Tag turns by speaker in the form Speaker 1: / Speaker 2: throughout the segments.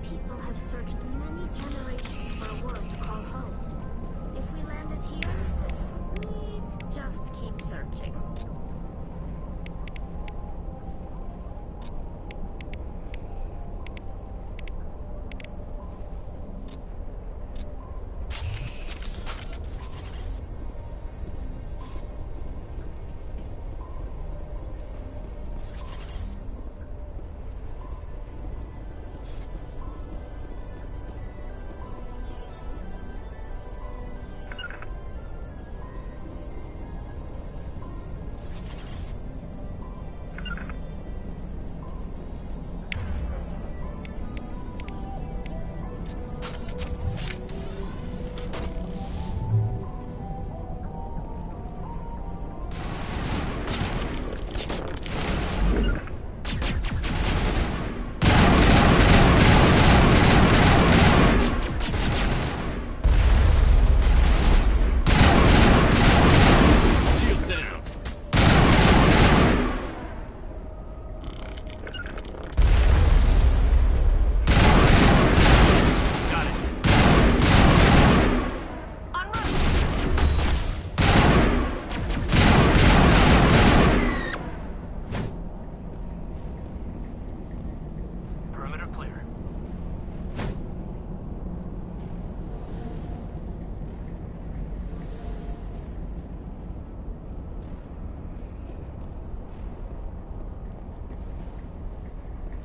Speaker 1: people have searched many generations for a world to call home. If we landed here, we'd just keep searching.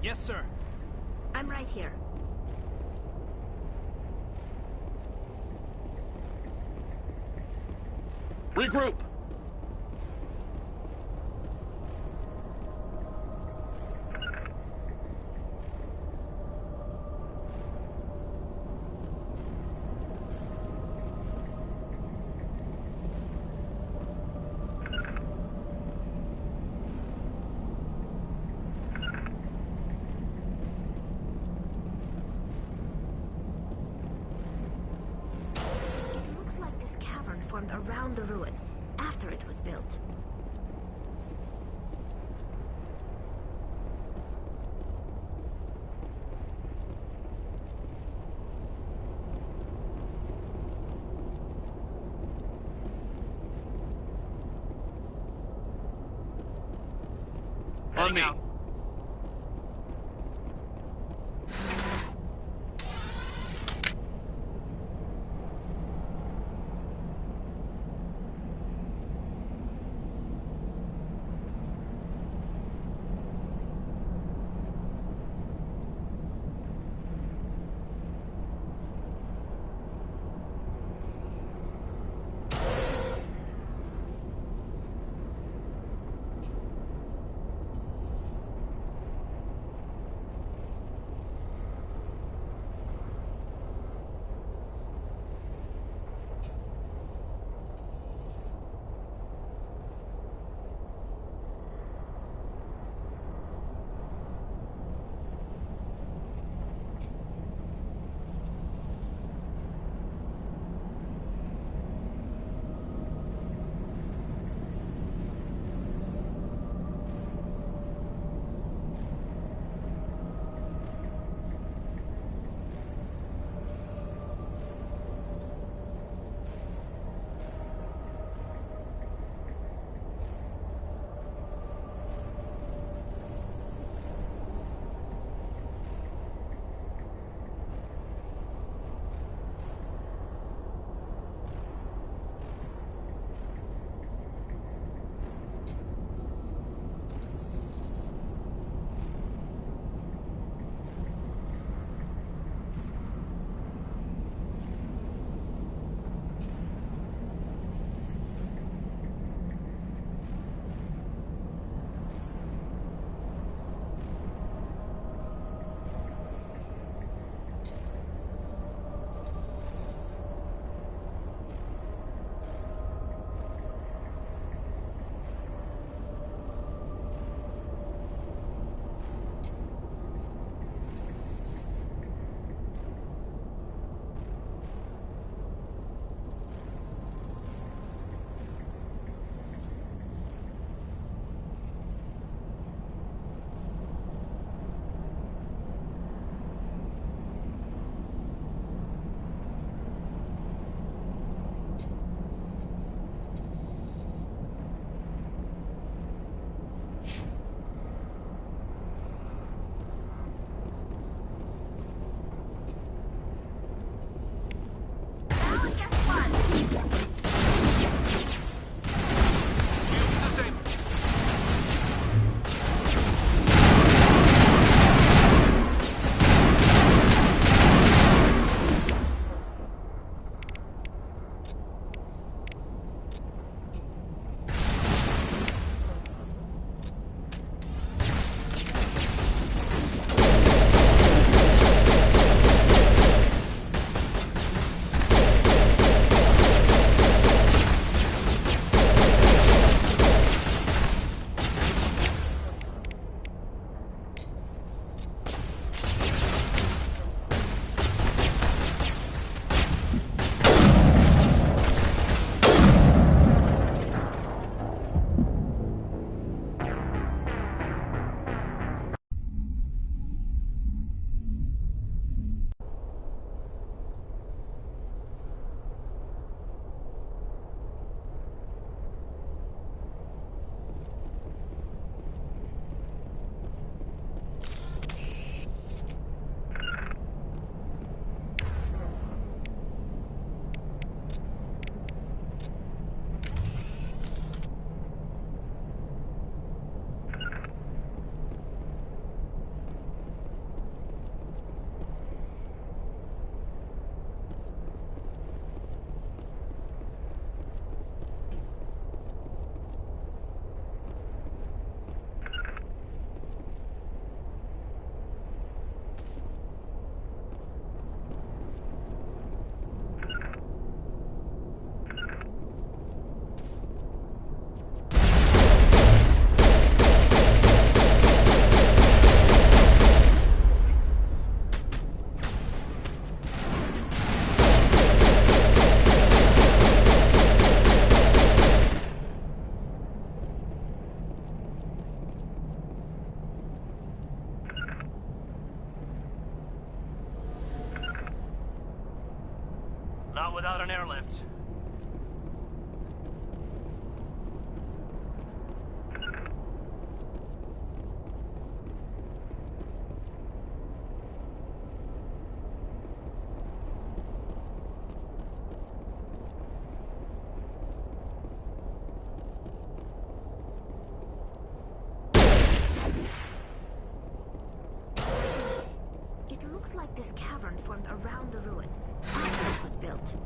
Speaker 2: Yes, sir.
Speaker 1: I'm right here.
Speaker 3: Regroup!
Speaker 1: It looks like this cavern formed around the ruin, after it was built.
Speaker 3: On me.
Speaker 2: Out. Not without an airlift.
Speaker 1: It looks like this cavern formed around the ruin after it was built.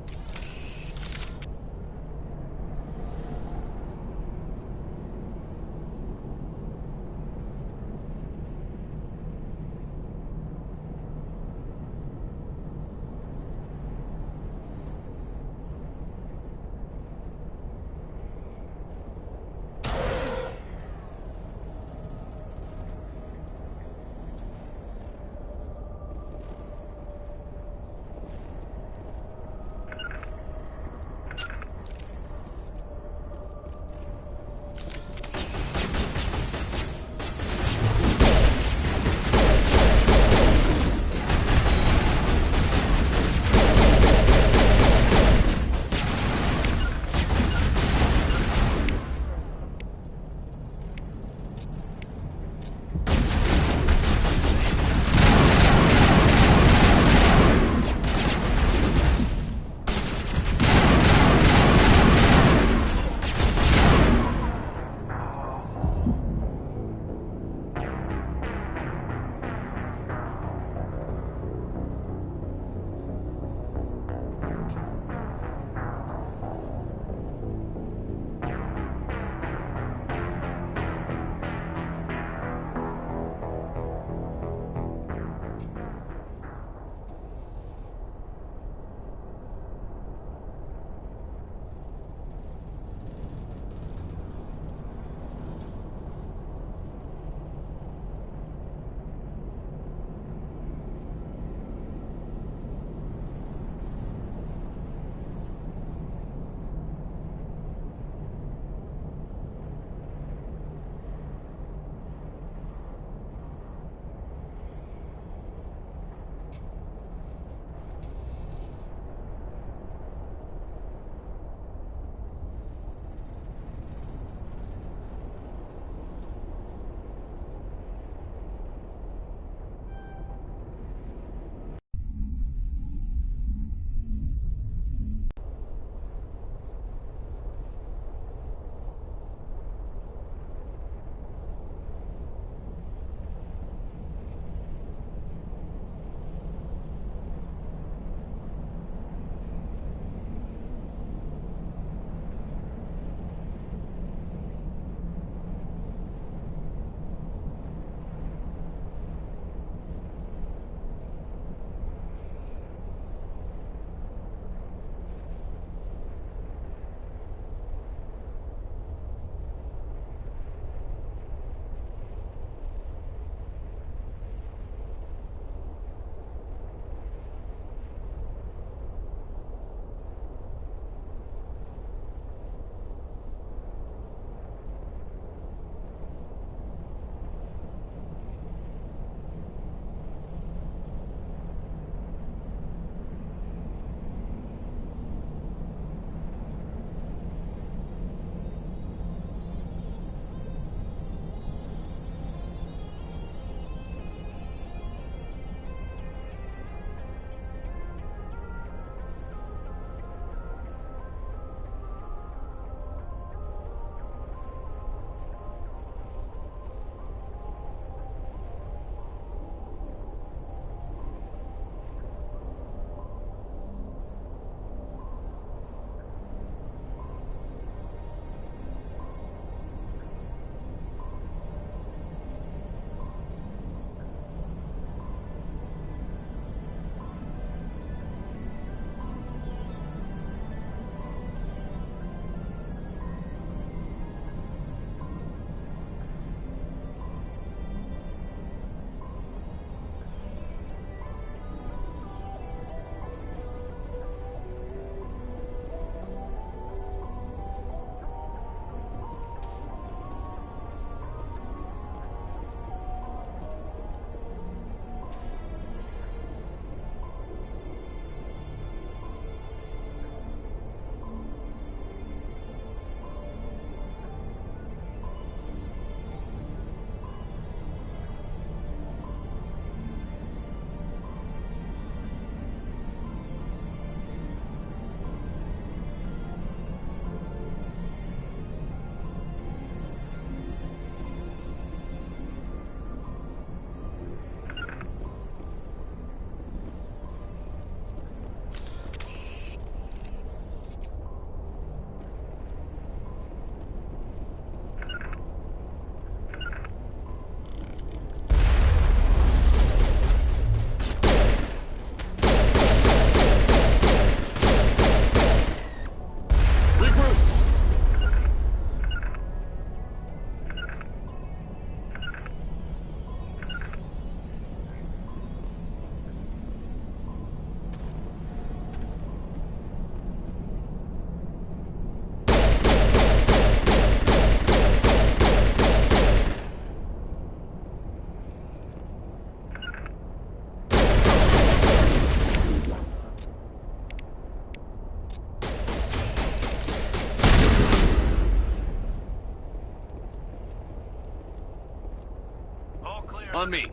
Speaker 2: On me.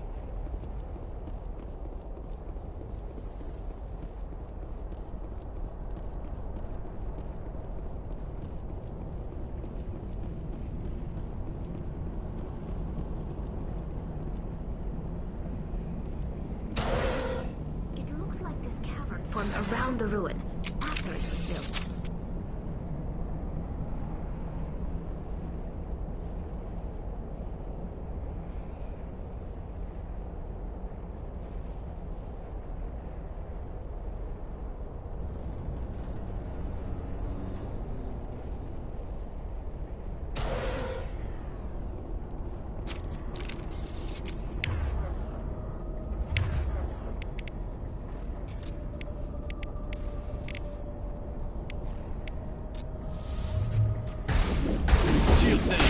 Speaker 1: It looks like this cavern formed around the ruin after it was built.
Speaker 2: Shields down.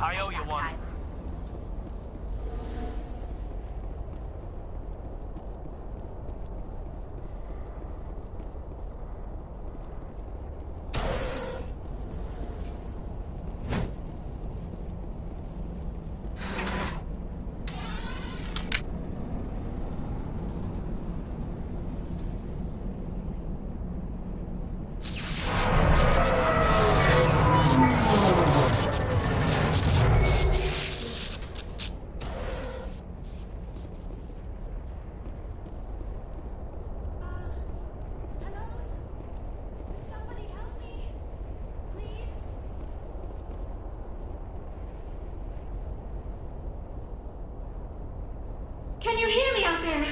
Speaker 2: I owe you one.
Speaker 1: Time.
Speaker 3: Can you hear me out there?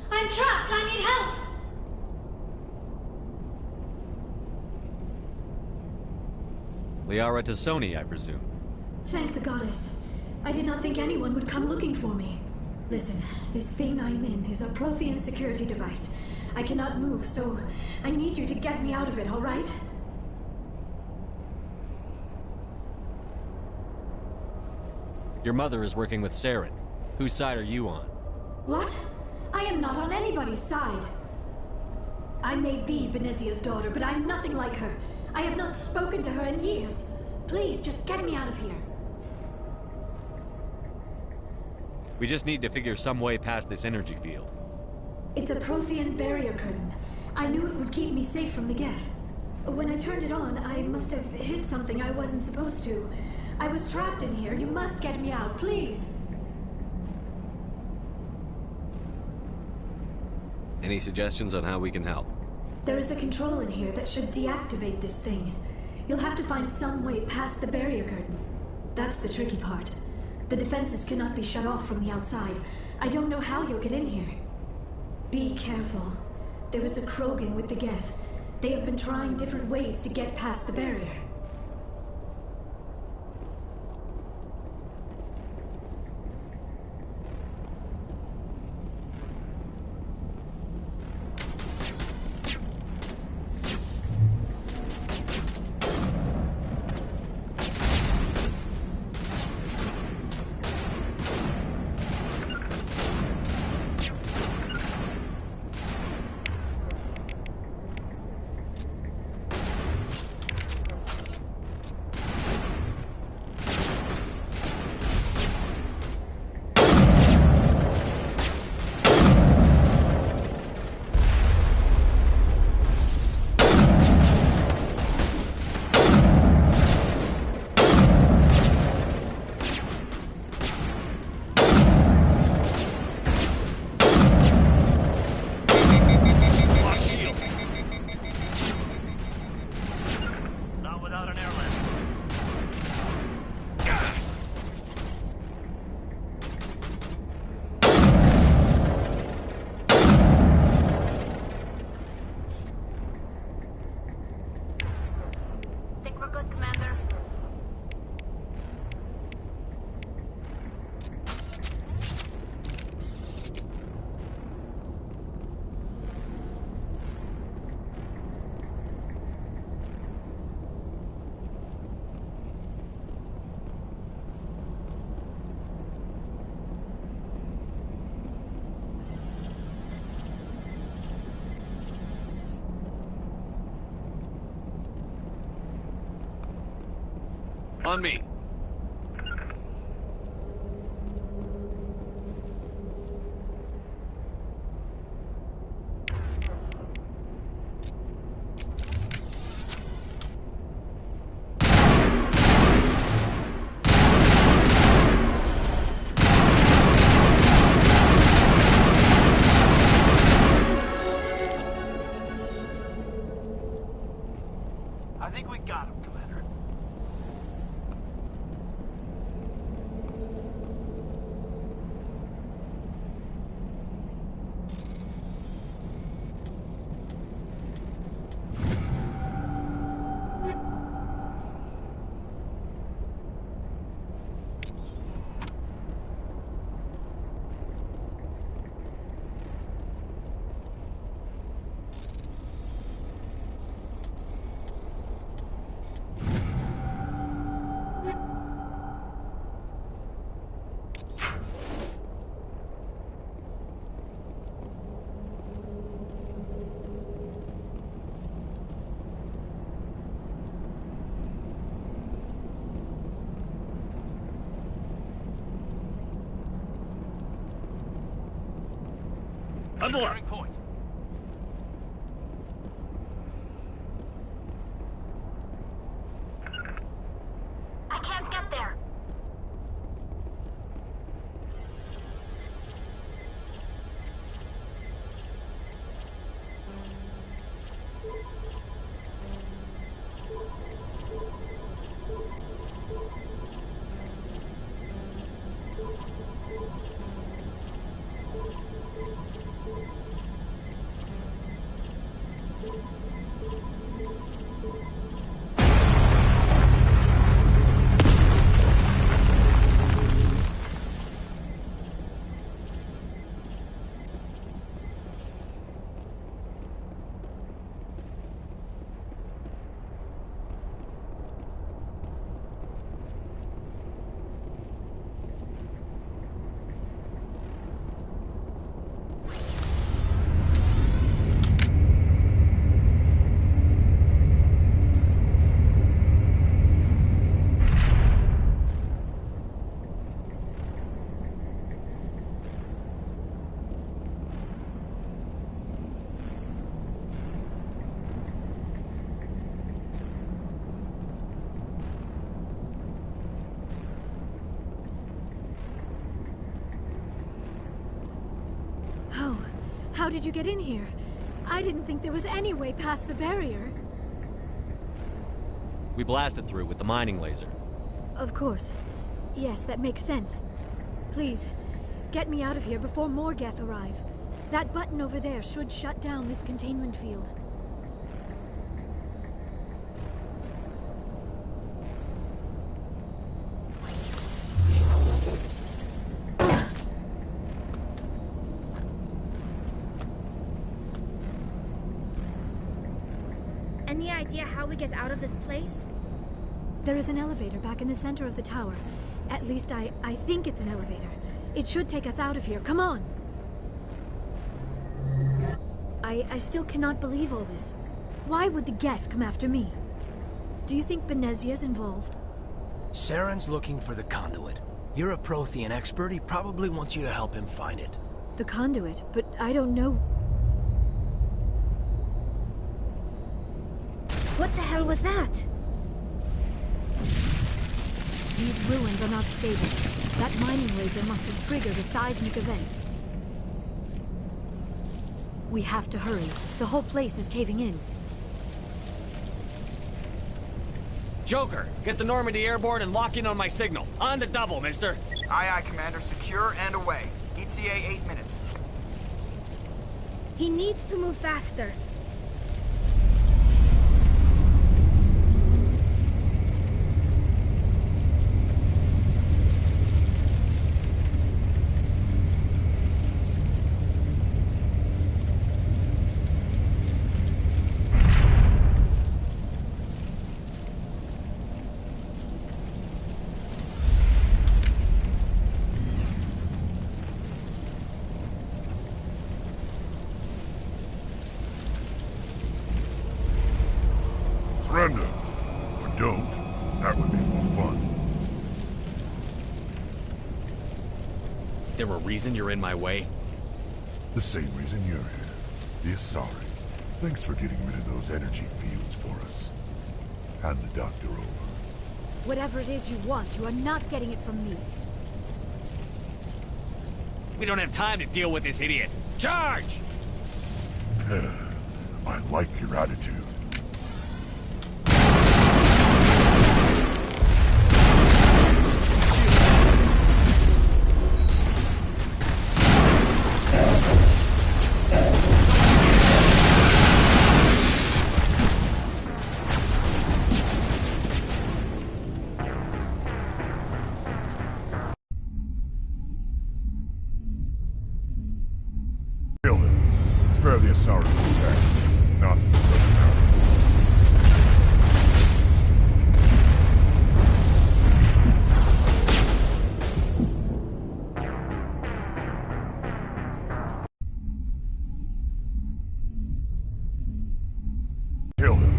Speaker 3: I'm trapped. I need help.
Speaker 4: Liara Tassoni, I presume.
Speaker 3: Thank the goddess. I did not think anyone would come looking for me. Listen, this thing I'm in is a Prothean security device. I cannot move, so I need you to get me out of it, all right?
Speaker 4: Your mother is working with Saren. Whose side are you on?
Speaker 3: What? I am not on anybody's side. I may be Benezia's daughter, but I'm nothing like her. I have not spoken to her in years. Please, just get me out of here.
Speaker 4: We just need to figure some way past this energy field.
Speaker 3: It's a Prothean barrier curtain. I knew it would keep me safe from the Geth. When I turned it on, I must have hit something I wasn't supposed to. I was trapped in here. You must get me out, please.
Speaker 4: Any suggestions on how we can help?
Speaker 3: There is a control in here that should deactivate this thing. You'll have to find some way past the barrier curtain. That's the tricky part. The defenses cannot be shut off from the outside. I don't know how you'll get in here. Be careful. There is a Krogan with the Geth. They have been trying different ways to get past the barrier.
Speaker 4: On me.
Speaker 2: I think we got him, Commander.
Speaker 4: Huddle up.
Speaker 2: Securing point.
Speaker 1: I can't get there.
Speaker 3: How did you get in here? I didn't think there was any way past the barrier.
Speaker 4: We blasted through with the mining laser.
Speaker 3: Of course. Yes, that makes sense. Please, get me out of here before more Geth arrive. That button over there should shut down this containment field.
Speaker 1: Any idea how we get out of this place?
Speaker 3: There is an elevator back in the center of the tower. At least I think it's an elevator. It should take us out of here. Come on! I still cannot believe all this. Why would the Geth come after me? Do you think Benezia's involved?
Speaker 5: Saren's looking for the conduit. You're a Prothean expert. He probably wants you to help him find it.
Speaker 3: The conduit, but I don't know.
Speaker 1: What the hell was that?
Speaker 3: These ruins are not stable. That mining laser must have triggered a seismic event. We have to hurry. The whole place is caving in.
Speaker 4: Joker, get the Normandy airborne and lock in on my signal. On the double, mister.
Speaker 6: Aye, aye, Commander. Secure and away. ETA 8 minutes.
Speaker 1: He needs to move faster.
Speaker 7: Surrender. Or don't. That would be more fun.
Speaker 4: There a reason you're in my way?
Speaker 7: The same reason you're here. The Asari. Thanks for getting rid of those energy fields for us. Hand the doctor over.
Speaker 3: Whatever it is you want, you are not getting it from me.
Speaker 4: We don't have time to deal with this idiot. Charge!
Speaker 7: I like your attitude. Kill them. Spare the Asari from attack. Nothing doesn't matter. Kill them.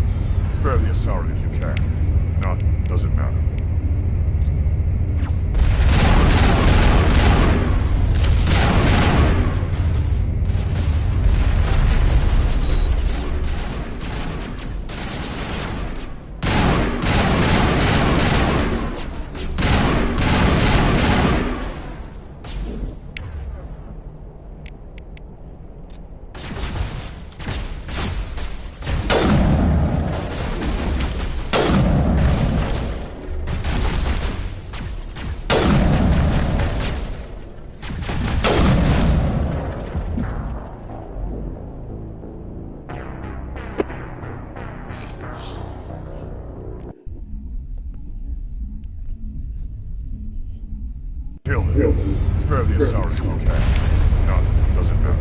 Speaker 7: Spare the Asari if you can. Nothing doesn't matter. Kill him. Spare the Asari if you can. None. Doesn't matter.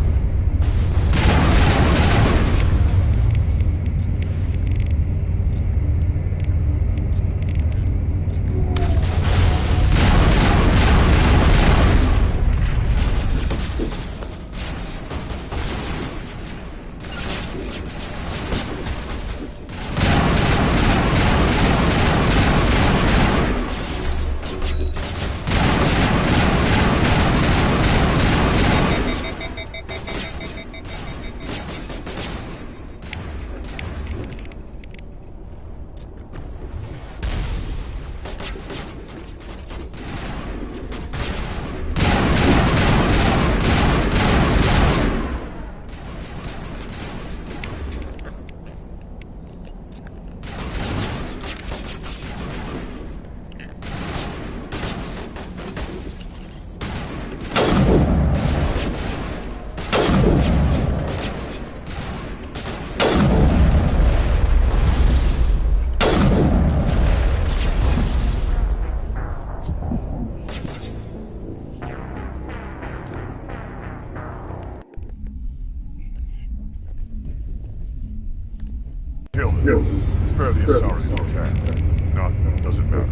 Speaker 7: Kill him. Spare the Asari if you can. None. Doesn't matter.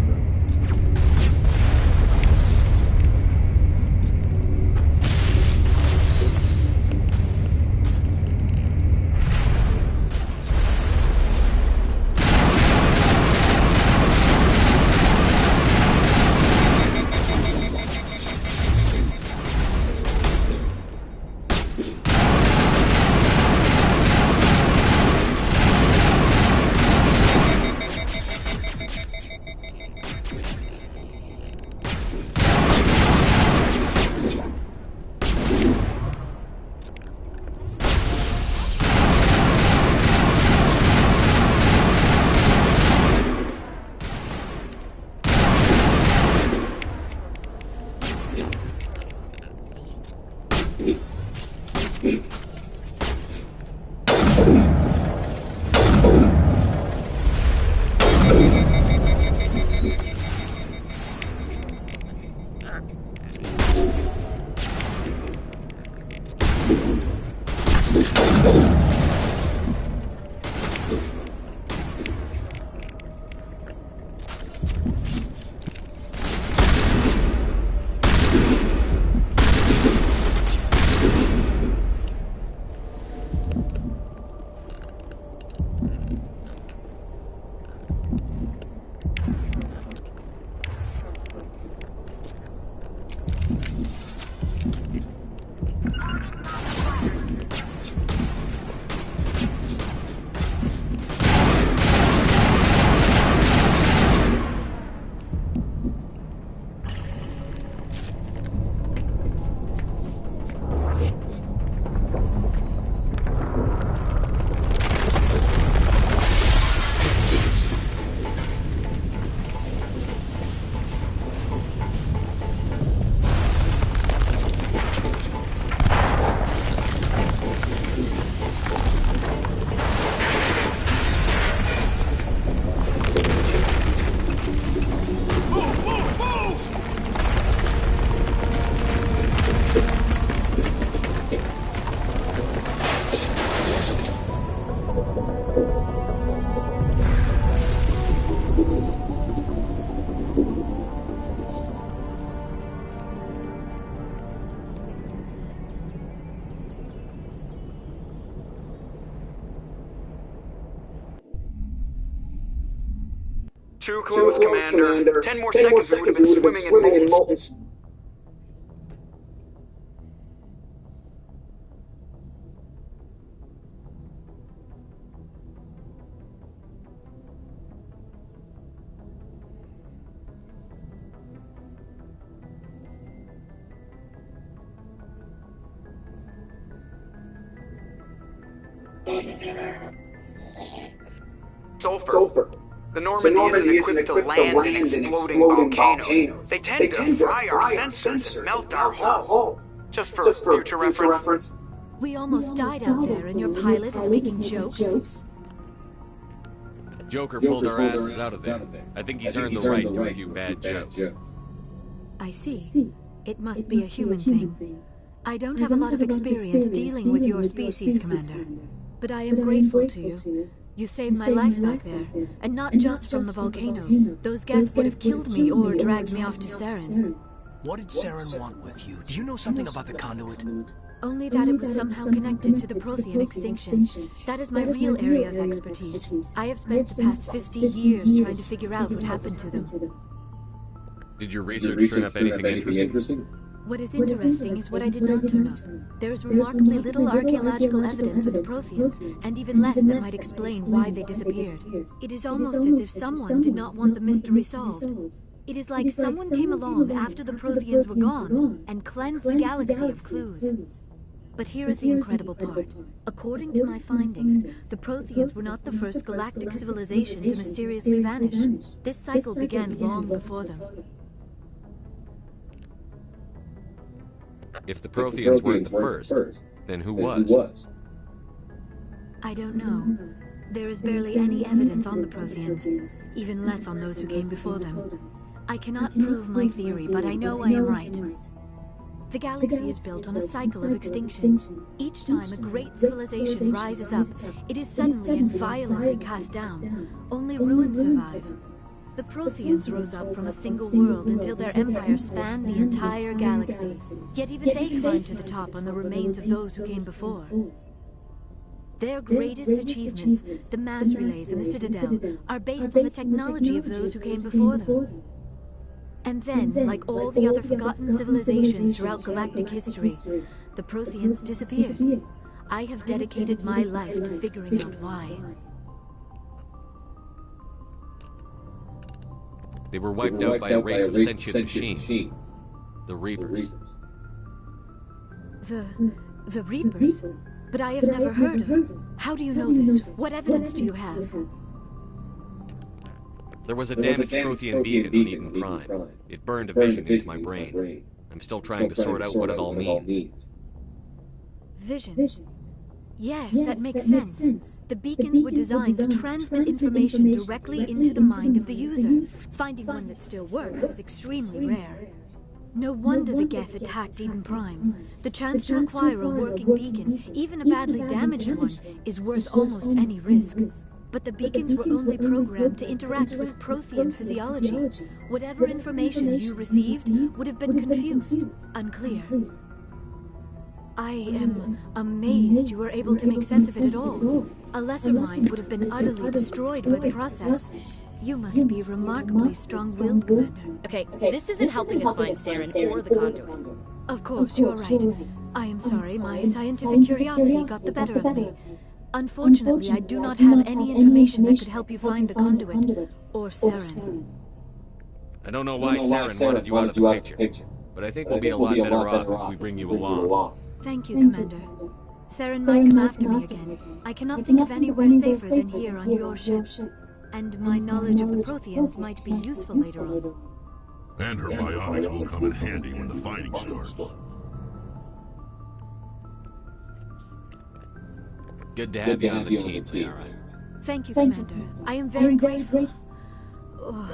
Speaker 6: Too close, Commander. 10 more seconds, we would have been swimming in molten... Sulfur. The Normandy isn't equipped to land in exploding volcanoes. They tend to fry our sensors and melt our hull. Just for future reference.
Speaker 8: We almost died out there, and your pilot is making jokes?
Speaker 4: Joker pulled our asses out of there. I think he's earned the right to a few bad jokes.
Speaker 8: I see. It must be a human thing. I don't have a lot of experience dealing with your species, Commander. But I am grateful to you. You saved my life back there, and not just from the volcano. Those Geth would have killed me or dragged me off to Saren.
Speaker 5: What did Saren want with you? Do you know something about the conduit?
Speaker 8: Only that it was somehow connected to the Prothean extinction. That is my real area of expertise. I have spent the past 50 years trying to figure out what happened to them.
Speaker 4: Did your research turn up anything interesting?
Speaker 8: What is interesting is what I did not turn up. There is remarkably little archaeological evidence of the Protheans, and even less that might explain why they disappeared. It is almost as if someone did not want the mystery solved. It is like someone came along after the Protheans were gone and cleansed the galaxy of clues. But here is the incredible part. According to my findings, the Protheans were not the first galactic civilization to mysteriously vanish. This cycle began long before them.
Speaker 4: If the Protheans weren't the first, then who was?
Speaker 8: I don't know. There is barely any evidence on the Protheans, even less on those who came before them. I cannot prove my theory, but I know I am right. The galaxy is built on a cycle of extinction. Each time a great civilization rises up, it is suddenly and violently cast down. Only ruins survive. The Protheans rose up from a single world until their empire spanned the entire galaxy. Yet even they climbed to the top on the remains of those who came before. Their greatest achievements, the mass relays and the Citadel, are based on the technology of those who came before them. And then, like all the other forgotten civilizations throughout galactic history, the Protheans disappeared. I have dedicated my life to figuring out why.
Speaker 4: They were wiped out by a race of sentient machines. The Reapers.
Speaker 8: The Reapers? But I have never heard of. How do you know this? What evidence do you have?
Speaker 4: There was a damaged Prothean beacon on Eden Prime. It burned a vision into my brain. I'm still trying to sort out what it all means.
Speaker 8: Vision? Yes, that makes sense. The beacons were designed to transmit information directly into the mind of the user. Finding one that still works is extremely rare. No wonder the Geth attacked Eden Prime. The chance to acquire a working beacon, even a badly damaged one, is worth almost any risk. But the beacons were only programmed to interact with Prothean physiology. Whatever information you received would have been confused, unclear. I am amazed you were able to make sense of it at all. A lesser mind would have been utterly destroyed by the process. You must be remarkably strong-willed, Commander.
Speaker 9: Okay, this isn't helping us find Saren or the conduit.
Speaker 8: Of course, you are right. I am sorry, my scientific curiosity got the better of me. Unfortunately, I do not have any information that could help you find the conduit, or Saren.
Speaker 4: I don't know why Saren wanted you out of the picture, but I think we'll be a lot better off if we bring you along.
Speaker 8: Thank you, Commander. Saren might come after me again. I cannot think of anywhere safer than here on your ship. And my knowledge of the Protheans might be useful later on.
Speaker 7: And her bionics will come in handy when the fighting starts.
Speaker 4: Good to have you on the team, Clara.
Speaker 8: Thank you, Commander. I am very grateful. Oh,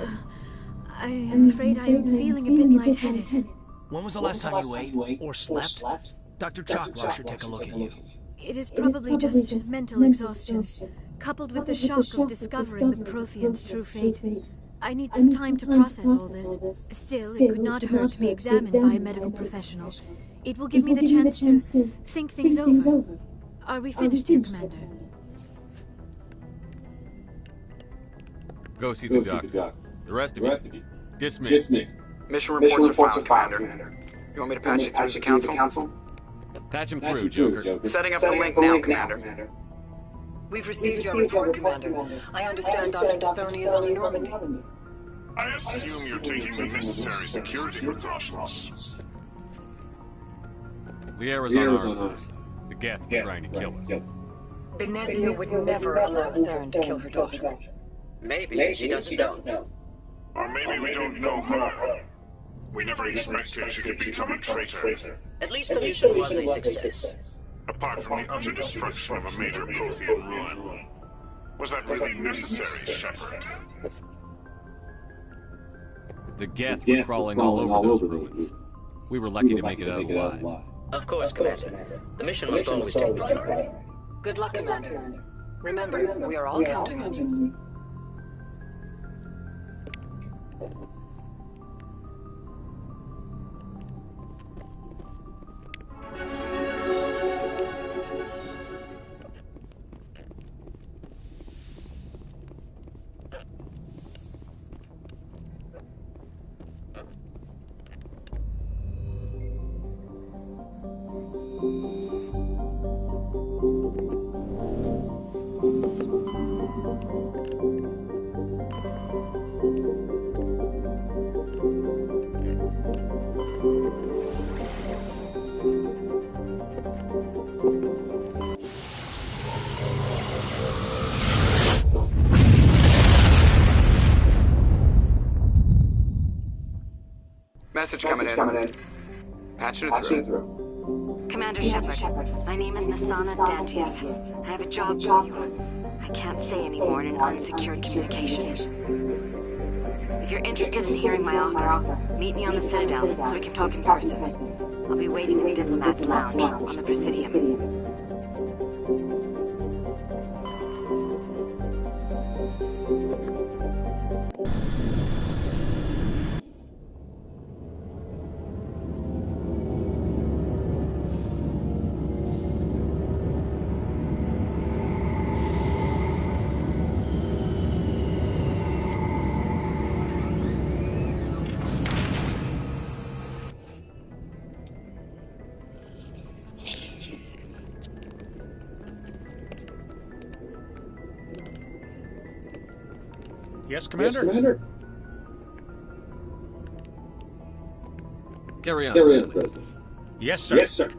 Speaker 8: I am afraid I am feeling a bit lightheaded.
Speaker 5: When was the last time you ate or slept? Dr. Chakra should take a look at you.
Speaker 8: It is probably just mental exhaustion, coupled with the shock of discovering the Protheans' true fate. I need some time to process all this. Still, it could not hurt to be examined by a medical professional. It will give me the chance to think things over. Are we finished here, Commander?
Speaker 4: Go see the doctor. The rest of you, dismissed.
Speaker 6: Mission reports are filed, Commander. You want me to patch you through the council?
Speaker 4: Patch him through, Joker.
Speaker 6: Setting up the link now, Commander.
Speaker 10: We've received your report, Commander. I understand Dr. T'Soni is on Normandy.
Speaker 11: I assume you're taking the necessary security precautions.
Speaker 4: Liara's on our side. The Geth are trying to kill her.
Speaker 10: Benezia would never allow Saren to kill her daughter.
Speaker 6: Maybe she doesn't know.
Speaker 11: Or maybe we don't know her. We never expected she could become a traitor.
Speaker 12: At least the mission was a success.
Speaker 11: Apart from the utter destruction of a major Prothean ruin. Was that really necessary, Shepard?
Speaker 4: The Geth were crawling all over those ruins. We were lucky to make it out alive.
Speaker 12: Of course, Commander. The mission must always take priority.
Speaker 10: Good luck, Commander. Remember, we are all counting on you.
Speaker 6: Message coming in. Patching it through.
Speaker 13: Commander Shepard, my name is Nasana Dantius. I have a job for you. I can't say any more in an unsecured communication. If you're interested in hearing my offer, meet me on the Citadel so we can talk in person. I'll be waiting in the Diplomat's Lounge on the Presidium.
Speaker 5: Yes, Commander?
Speaker 7: Yes, Commander.
Speaker 4: Carry on, Presley.
Speaker 5: Yes, sir.
Speaker 7: Yes, sir.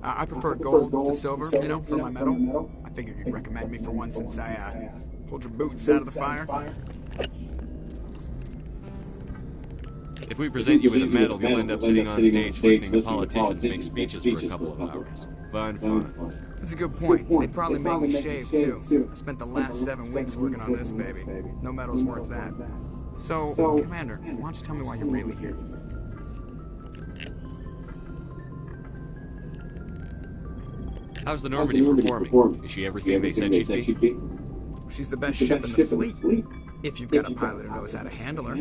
Speaker 14: I prefer gold to silver, you know, for my medal. I figured you'd recommend me for one since I pulled your boots out of the fire.
Speaker 4: If we present you with a medal, you'll end up sitting on stage listening to politicians make speeches for a couple of hours. Fun.
Speaker 14: That's a good point. They'd probably make me shave, too. I spent the last 7 weeks working on this baby. No medal's worth that. So, Commander, why don't you tell me why you're really here?
Speaker 4: How's the Normandy performing? Is she everything they said she'd be?
Speaker 14: She's the best ship in the fleet. If you've got a pilot who knows how to handle her.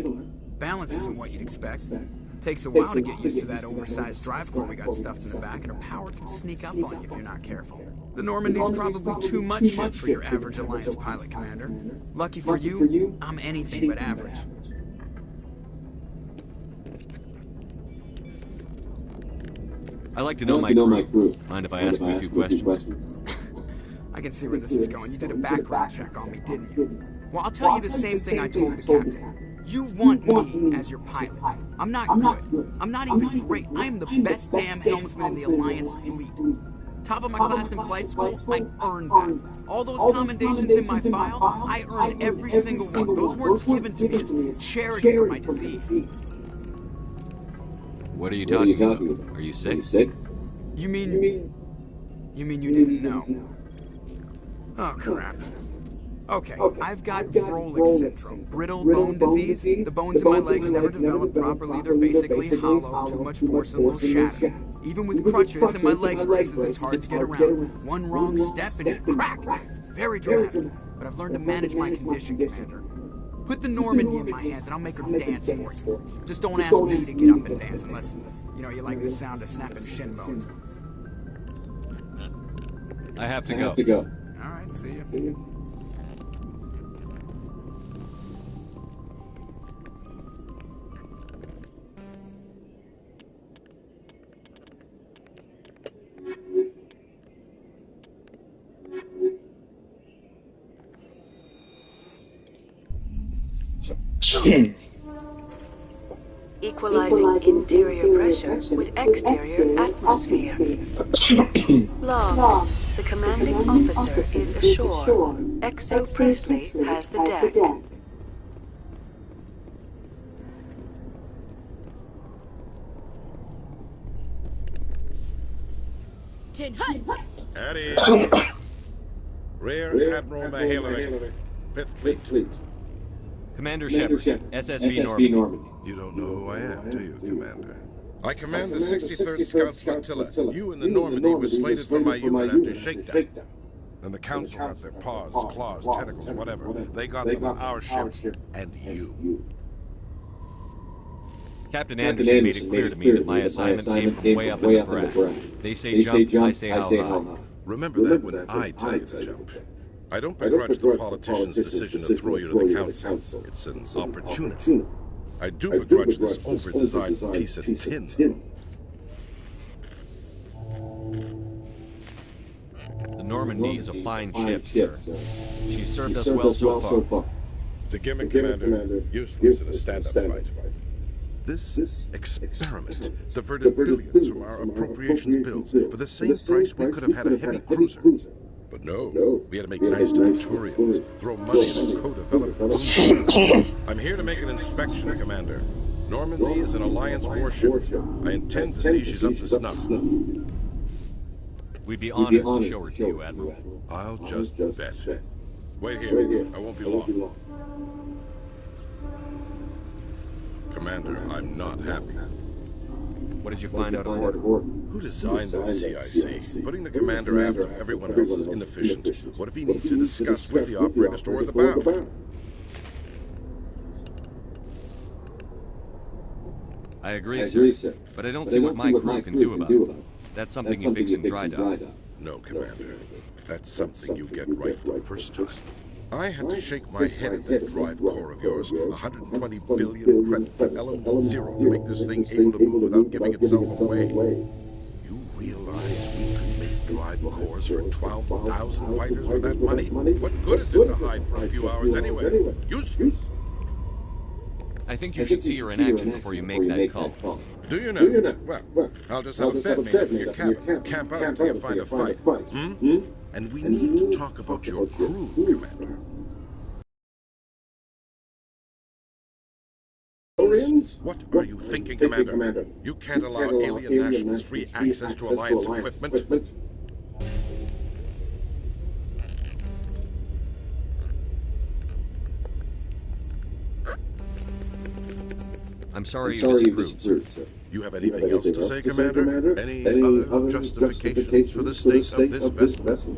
Speaker 14: Balance isn't what you'd expect. Takes a while to get used to that oversized drive core we got stuffed in the back, and her power can sneak up on you if you're not careful. The Normandy's probably too much ship for your average Alliance pilot, Commander. Lucky for you, I'm anything but average.
Speaker 4: I like to know my crew. Mind if I ask you a few questions?
Speaker 14: I can see where this is going. You did a background check on me, didn't you? Well, I'll tell you the same thing I told the captain. You want me as your pilot. I'm not good. I'm not even great. I am the best damn helmsman in the Alliance fleet. Top of my class in flight school, I earned that. All those commendations in my file, I earned every single one. Those weren't given to me as charity for my disease.
Speaker 4: What are you talking about? Are you sick?
Speaker 14: You mean you didn't know? Oh, crap. Okay, I've got Froelich syndrome, brittle bone disease. The bones in my legs never develop properly. They're basically hollow, too much force and they'll shatter. Even with crutches and my leg braces, it's hard to get around. One wrong step and you crack. It's very dramatic, but I've learned to manage my condition, Commander. Put the Normandy in my hands and I'll make her dance for you. Just don't ask me to get up and dance unless, you like the sound of snapping shin bones.
Speaker 4: I have to go.
Speaker 14: Alright, see you.
Speaker 13: Equalizing interior pressure with exterior atmosphere. Logged. The commanding officer is ashore. XO Presley has the deck.
Speaker 15: Captain! Hey!
Speaker 16: At ease. Rear Admiral Mihailovic, 5th Fleet.
Speaker 4: Commander Shepard, SSB Normandy.
Speaker 16: You don't know who I am, do you, Commander? I command the 63rd Scout Flotilla. You in the Normandy was slated for my unit after shakedown. Then the Council got their paws, claws, tentacles, whatever. They got them on our ship, and you.
Speaker 4: Captain Anderson made it clear to me that my assignment came from way up in the brass. They say jump, I say how high.
Speaker 16: Remember that when I tell you to jump. I don't begrudge the politician's decision to throw you to the Council. It's an opportunity. I do begrudge this over-designed piece of tin.
Speaker 4: The Normandy is a fine ship, sir. She's served us well so far.
Speaker 16: It's a gimmick, Commander. Useless in a stand-up fight. This experiment diverted billions from our appropriations bills for the same price we could have had a heavy cruiser. But no, we had to make nice to the Turians, throw money into co-development. I'm here to make an inspection, Commander. Normandy is an Alliance warship. I intend to see she's up to snuff.
Speaker 4: We'd be honored to show her to you, Admiral.
Speaker 16: I'll just bet. Wait here. I won't be long. Commander, I'm not happy.
Speaker 4: What did you find out on board?
Speaker 16: Who designed that CIC? Putting the commander after everyone else is inefficient. What if he needs to discuss with the operators toward the bow?
Speaker 4: I agree, sir. But I don't see what my crew can do about it. That's something you fix in dry dock.
Speaker 16: No, Commander. That's something you get right the first time. I had to shake my head at that drive core of yours. 120 billion credits at element 0 to make this thing able to move without giving itself away. You realize we could make drive cores for 12,000 fighters with that money? What good is it to hide for a few hours anyway? Useless.
Speaker 4: I think you should see her in action before you make that call.
Speaker 16: Do you know? Well, I'll just have a bed made up in your cabin. Camp out until you find a fight. And we need to talk about your crew, Commander. What are you thinking, Commander? You can't allow alien nationals free access to Alliance equipment?
Speaker 4: I'm sorry you disapproved, sir.
Speaker 16: You have anything else to say, Commander? Any other justifications for the state of this vessel?